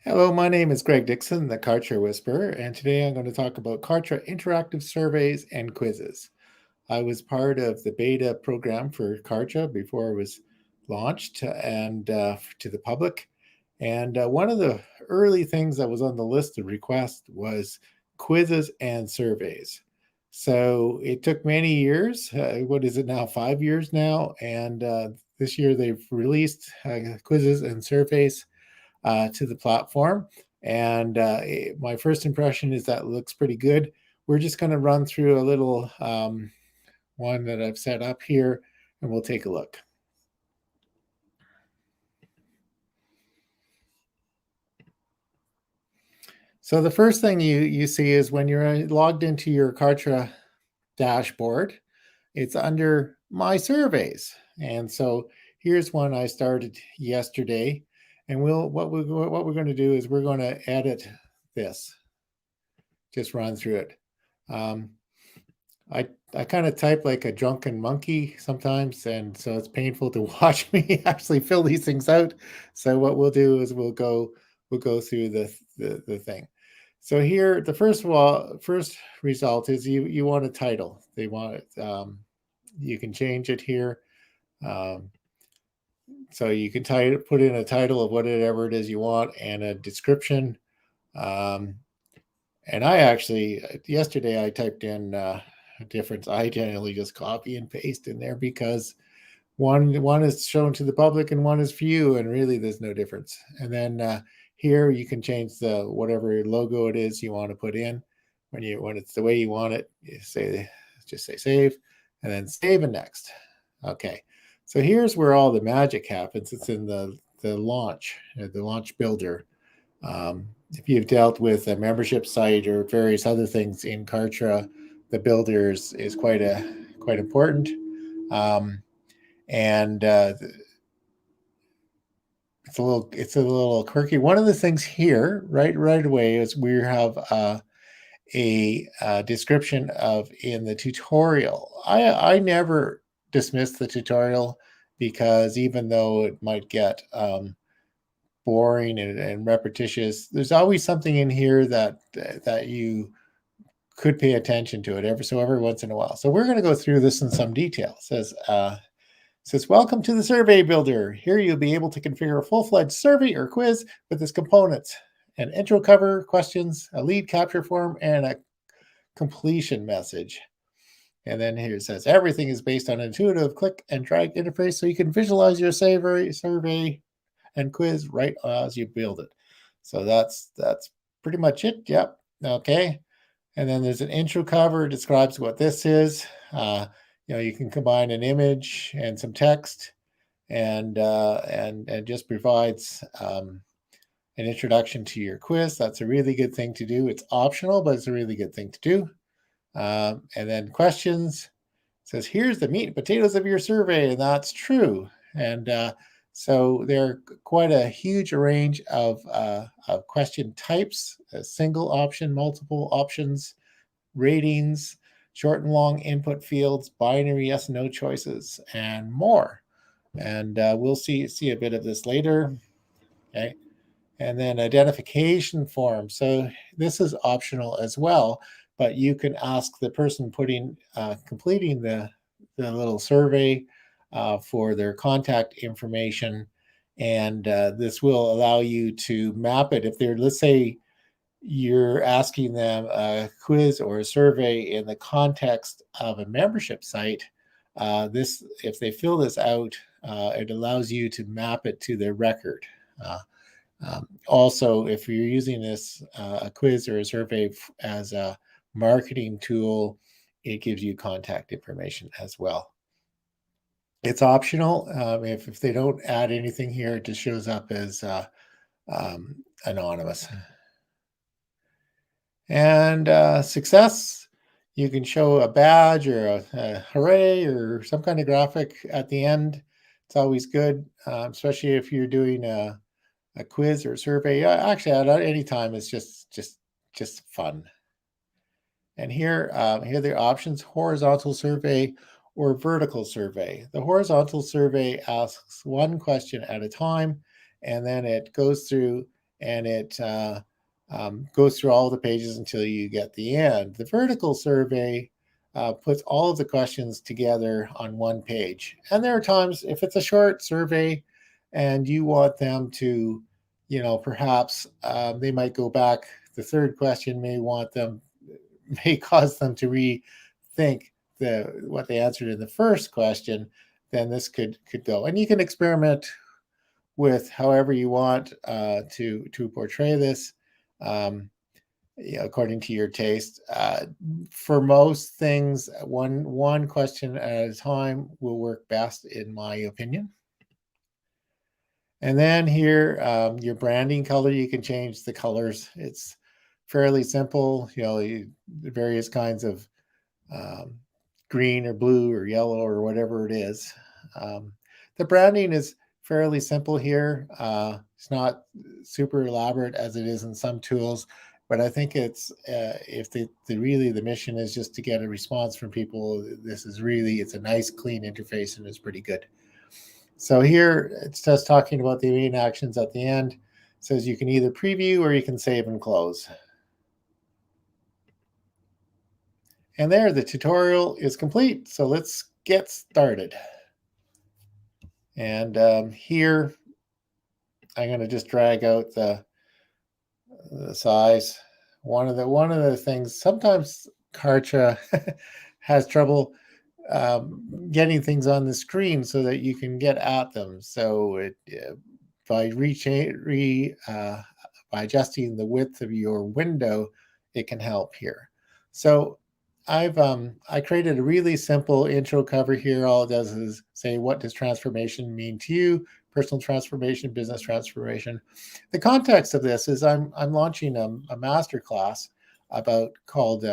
Hello, my name is Greg Dixon, the Kartra Whisperer, and today I'm going to talk about Kartra interactive surveys and quizzes. I was part of the beta program for Kartra before it was launched and to the public. And one of the early things that was on the list of requests was quizzes and surveys. So it took many years. What is it now? 5 years now. And this year they've released quizzes and surveys to the platform. And my first impression is that it looks pretty good. We're just going to run through a little one that I've set up here, and we'll take a look. So the first thing you see is when you're logged into your Kartra dashboard, it's under My Surveys. And so here's one I started yesterday. And what we're going to do is we're going to edit this, just run through it. I kind of type like a drunken monkey sometimes, and so it's painful to watch me actually fill these things out. So what we'll do is we'll go through the thing. So here, the first result is you want a title. They want it. You can change it here. So you can put in a title of whatever it is you want and a description. And I actually, yesterday I typed in difference. I generally just copy and paste in there because one is shown to the public and one is for you, and really there's no difference. And then here you can change the whatever logo it is you want to put in. When it's the way you want it, you just say save, and then save and next. Okay, so here's where all the magic happens. It's in the launch builder. If you've dealt with a membership site or various other things in Kartra, the builders is quite important, and it's a little quirky. One of the things here, right away, is we have a description of in the tutorial. I never dismiss the tutorial because even though it might get boring and repetitious, there's always something in here that you could pay attention to it every once in a while. So we're going to go through this in some detail. It says, welcome to the survey builder. Here you'll be able to configure a full-fledged survey or quiz with its components: an intro cover, questions, a lead capture form, and a completion message. And then here it says everything is based on an intuitive click and drag interface, so you can visualize your survey and quiz right as you build it. So that's pretty much it. Yep. Okay. And then there's an intro cover, describes what this is. You can combine an image and some text, and just provides an introduction to your quiz. That's a really good thing to do. It's optional, but it's a really good thing to do. And then questions says, here's the meat and potatoes of your survey, and that's true. And so there are quite a huge range of question types: a single option, multiple options, ratings, short and long input fields, binary yes no choices, and more. And we'll see a bit of this later. Okay. And then identification form. So this is optional as well, but you can ask the person completing the little survey for their contact information, and this will allow you to map it. If they're, let's say, you're asking them a quiz or a survey in the context of a membership site, if they fill this out, it allows you to map it to their record. Also, if you're using this a quiz or a survey as a marketing tool, it gives you contact information as well. It's optional. If they don't add anything here, it just shows up as anonymous. And success, you can show a badge or a hooray or some kind of graphic at the end. It's always good, especially if you're doing a quiz or a survey. Actually, at any time, it's just fun. And here are the options: horizontal survey or vertical survey. The horizontal survey asks one question at a time, and then it goes through and it goes through all the pages until you get the end. The vertical survey puts all of the questions together on one page. And there are times, if it's a short survey and you want them to, perhaps they might go back. The third question may cause them to rethink what they answered in the first question. Then this could go, and you can experiment with however you want to portray this. According to your taste. For most things, one question at a time will work best, in my opinion. And then here, your branding color, you can change the colors. It's fairly simple. Various kinds of um, green or blue or yellow or whatever it is. The branding is fairly simple here. It's not super elaborate as it is in some tools, but I think it's if the mission is just to get a response from people. It's a nice clean interface and it's pretty good. So here it's just talking about the main actions at the end. It says you can either preview or you can save and close. And there, the tutorial is complete. So let's get started. And here, I'm going to just drag out the size. One of the things, sometimes Kartra has trouble getting things on the screen so that you can get at them. So by by adjusting the width of your window, it can help here. So I created a really simple intro cover here. All it does is say, what does transformation mean to you? Personal transformation, business transformation. The context of this is I'm launching a master class called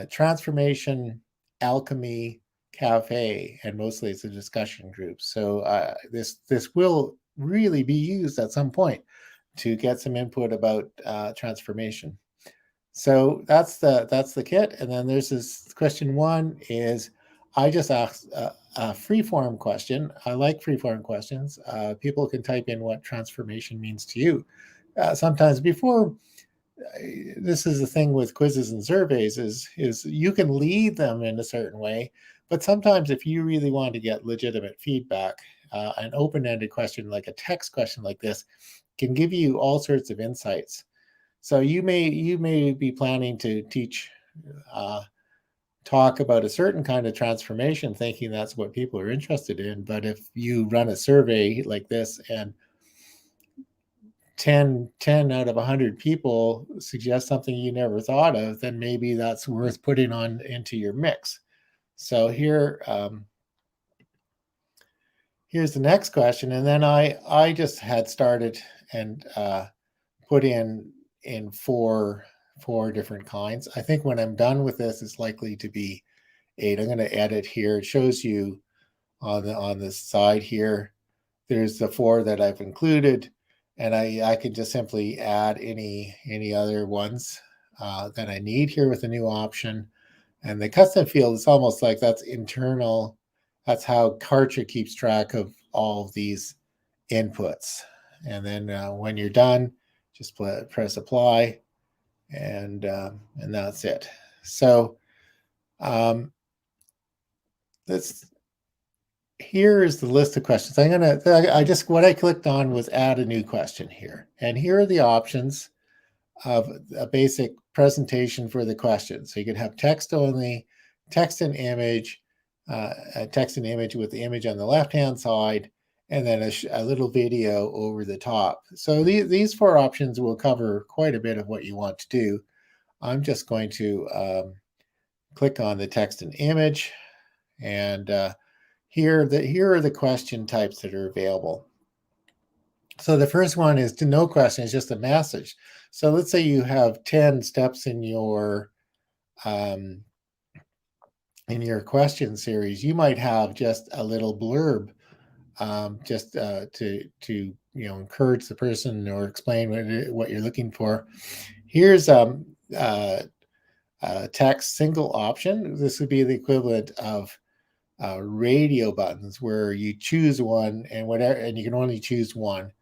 Transformation Alchemy Cafe, and mostly it's a discussion group. So this will really be used at some point to get some input about transformation. So that's the kit. And then there's this question one is, I just asked a free-form question. I like free-form questions. People can type in what transformation means to you. Sometimes before, this is the thing with quizzes and surveys is you can lead them in a certain way, but sometimes if you really want to get legitimate feedback, an open-ended question like a text question like this can give you all sorts of insights. So you may be planning to talk about a certain kind of transformation, thinking that's what people are interested in. But if you run a survey like this and 10 out of 100 people suggest something you never thought of, then maybe that's worth putting on into your mix. So here, here's the next question. And then I just had started and put in four different kinds. I think when I'm done with this, it's likely to be 8. I'm going to edit here. It shows you on the side here. There's the 4 that I've included, and I can just simply add any other ones that I need here with a new option. And the custom field is almost like that's internal. That's how Kartra keeps track of all of these inputs. And then when you're done, just press apply, and that's it. So here is the list of questions. What I clicked on was add a new question here. And here are the options of a basic presentation for the question. So you can have text only, text and image, text and image with the image on the left-hand side, and then a little video over the top. So these 4 options will cover quite a bit of what you want to do. I'm just going to click on the text and image, and here are the question types that are available. So the first one is no question, it's just a message. So let's say you have 10 steps in your question series. You might have just a little blurb, just to encourage the person or explain what you're looking for. Here's a text single option. This would be the equivalent of radio buttons, where you choose one and you can only choose one.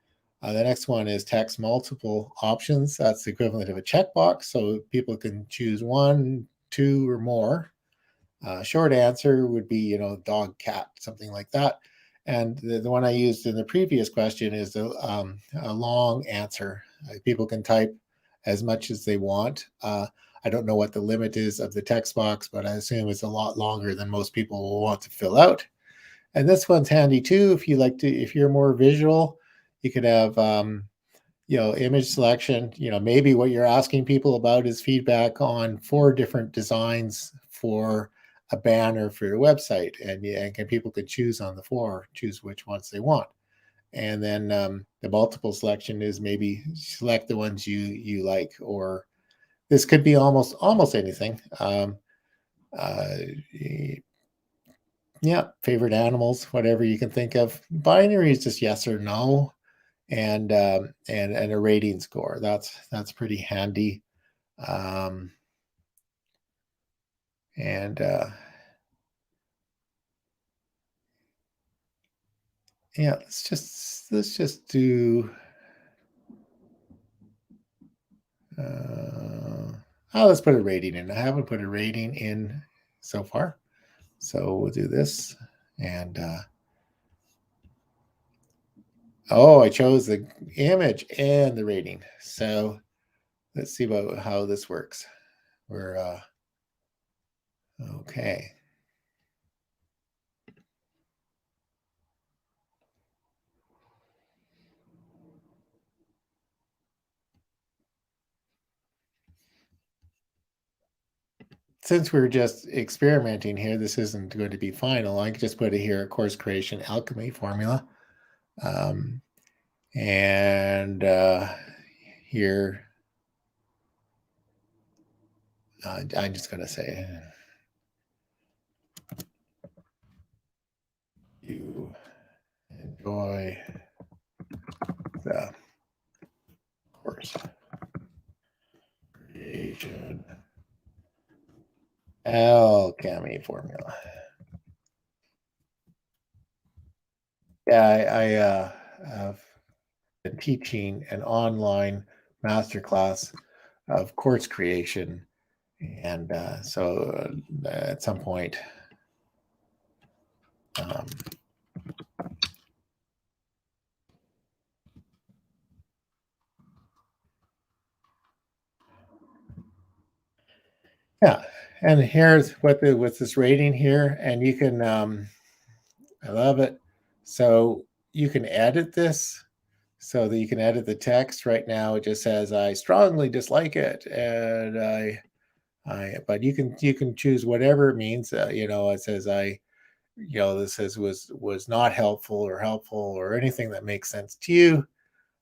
The next one is text multiple options. That's the equivalent of a checkbox, so people can choose one, two, or more. Short answer would be, dog, cat, something like that. And the one I used in the previous question is a long answer. People can type as much as they want. I don't know what the limit is of the text box, but I assume it's a lot longer than most people will want to fill out. And this one's handy too. If you're more visual, you could have, image selection. Maybe what you're asking people about is feedback on 4 different designs for a banner for your website, and people can choose on the 4, choose which ones they want. And then the multiple selection is maybe select the ones you like, or this could be almost anything. Uh, yeah, favorite animals, whatever you can think of. Binary is just yes or no, and a rating score. That's pretty handy. Um, and yeah, let's just do. Let's put a rating in. I haven't put a rating in so far, so we'll do this. And I chose the image and the rating. So let's see about how this works. We're okay. Since we're just experimenting here, this isn't going to be final. I can just put it here, course creation alchemy formula. Um, and here, I'm just going to say, you enjoy the course creation alchemy formula. Yeah, I have been teaching an online masterclass of course creation, and so at some point, um, yeah, and here's what's this rating here, and you can I love it. So you can edit this so that you can edit the text. Right now, it just says I strongly dislike it, and but you can choose whatever it means. It says this says was not helpful or helpful or anything that makes sense to you.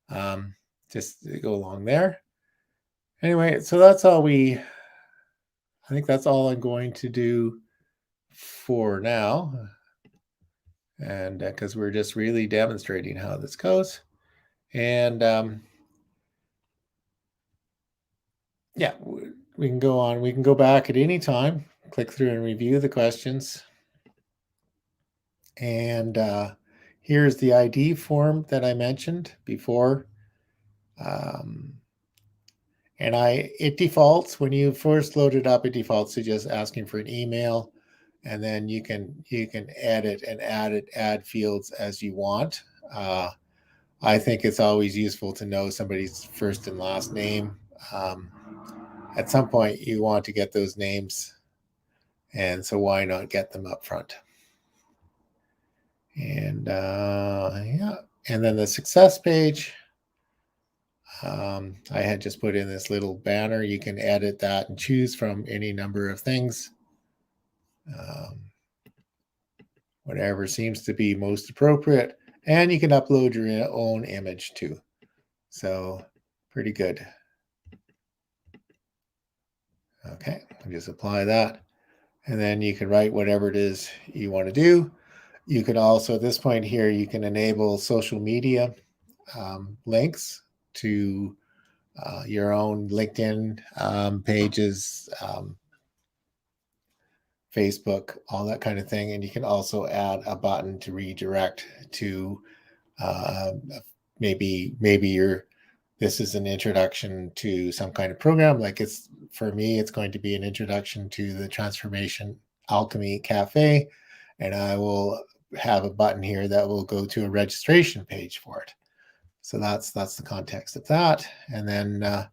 Um, just go along there. Anyway, so I think that's all I'm going to do for now. And because we're just really demonstrating how this goes. And yeah, we can go on. We can go back at any time, click through and review the questions. And here's the ID form that I mentioned before. Um, and it defaults when you first load it up. It defaults to just asking for an email, and then you can edit and add fields as you want. I think it's always useful to know somebody's first and last name. Um, at some point, you want to get those names, and so why not get them up front? And yeah, and then the success page. I had just put in this little banner. You can edit that and choose from any number of things, um, whatever seems to be most appropriate. And you can upload your own image too. So, pretty good. Okay, just apply that. And then you can write whatever it is you want to do. You can also, at this point here, you can enable social media links to your own LinkedIn pages, Facebook, all that kind of thing. And you can also add a button to redirect to maybe this is an introduction to some kind of program. Like for me, it's going to be an introduction to the Transformation Alchemy Cafe, and I will have a button here that will go to a registration page for it. So that's the context of that. And then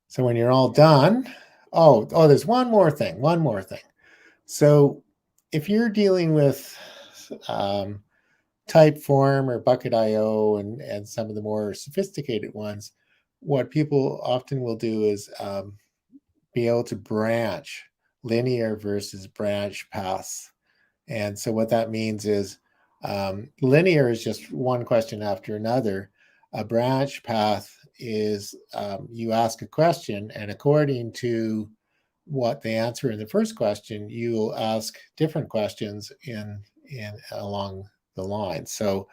so when you're all done, there's one more thing. So if you're dealing with Typeform or Bucket.io and some of the more sophisticated ones, what people often will do is be able to branch linear versus branch paths. And so what that means is linear is just one question after another. A branch path is you ask a question, and according to what they answer in the first question, you will ask different questions in along the line. So,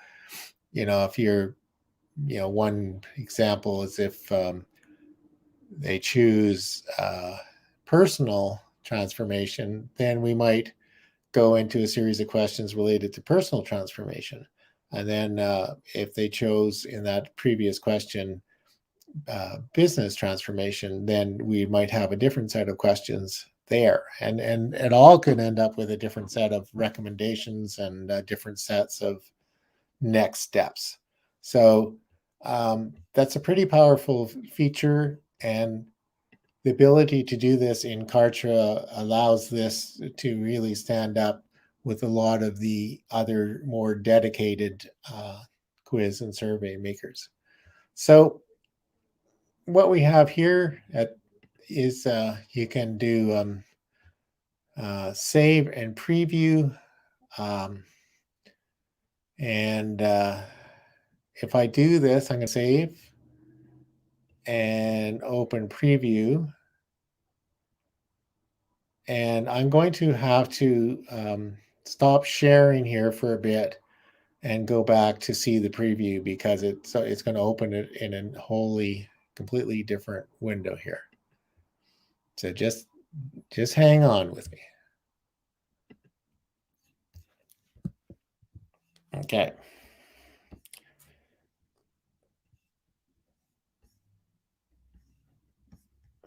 if you're, one example is if they choose personal transformation, then we might go into a series of questions related to personal transformation. And then if they chose in that previous question business transformation, then we might have a different set of questions there. And it all could end up with a different set of recommendations and different sets of next steps. So that's a pretty powerful feature, and the ability to do this in Kartra allows this to really stand up with a lot of the other more dedicated quiz and survey makers. So what we have here is you can do save and preview. And if I do this, I'm going to save and open preview. And I'm going to have to stop sharing here for a bit and go back to see the preview, because it's going to open it in a completely different window here. So just hang on with me. Okay.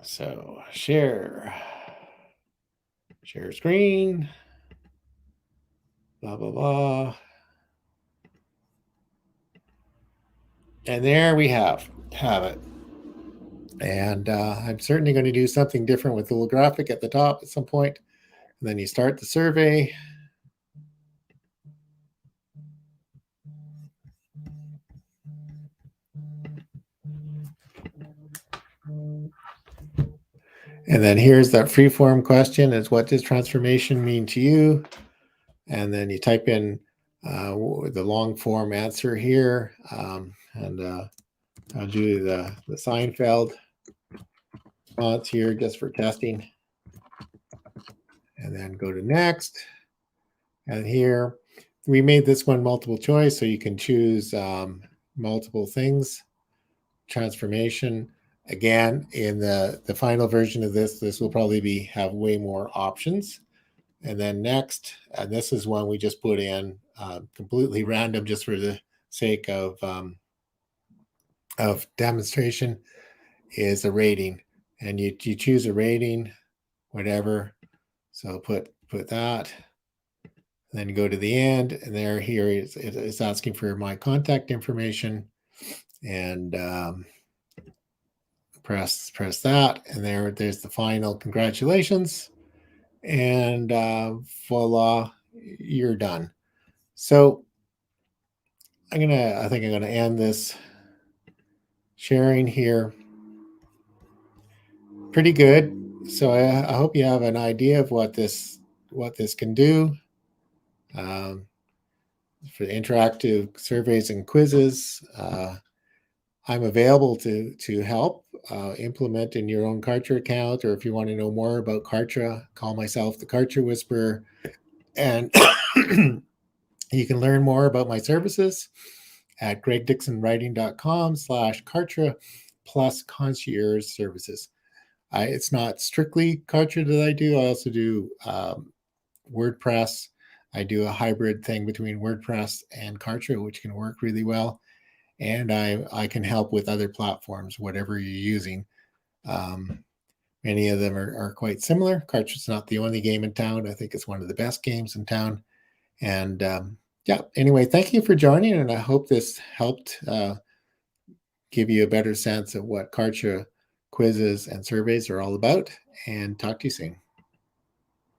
So share screen, blah, blah, blah. And there we have it. And I'm certainly going to do something different with the little graphic at the top at some point. And then you start the survey. And then here's that free-form question, is what does transformation mean to you? And then you type in the long form answer here. And I'll do the Seinfeld response here just for testing. And then go to next. And here, we made this one multiple choice, so you can choose multiple things. Transformation. Again, in the final version of this will probably have way more options. And then next, and this is one we just put in completely random just for the sake of demonstration, is a rating. And you choose a rating, whatever. So put that. And then you go to the end, and here it's asking for my contact information, and press that, and there's the final congratulations, and voila, you're done. So I think I'm gonna end this sharing here. Pretty good. So I hope you have an idea of what this can do for interactive surveys and quizzes. I'm available to help implement in your own Kartra account, or if you want to know more about Kartra, call myself the Kartra Whisperer, and you can learn more about my services at gregdixonwriting.com/Kartra plus concierge services. It's not strictly Kartra that I do. I also do WordPress. I do a hybrid thing between WordPress and Kartra, which can work really well. and I can help with other platforms, whatever you're using. Um, Many of them are quite similar. Kartra's not the only game in town. I think it's one of the best games in town. And yeah, anyway, thank you for joining, and I hope this helped give you a better sense of what Kartra quizzes and surveys are all about. And talk to you soon.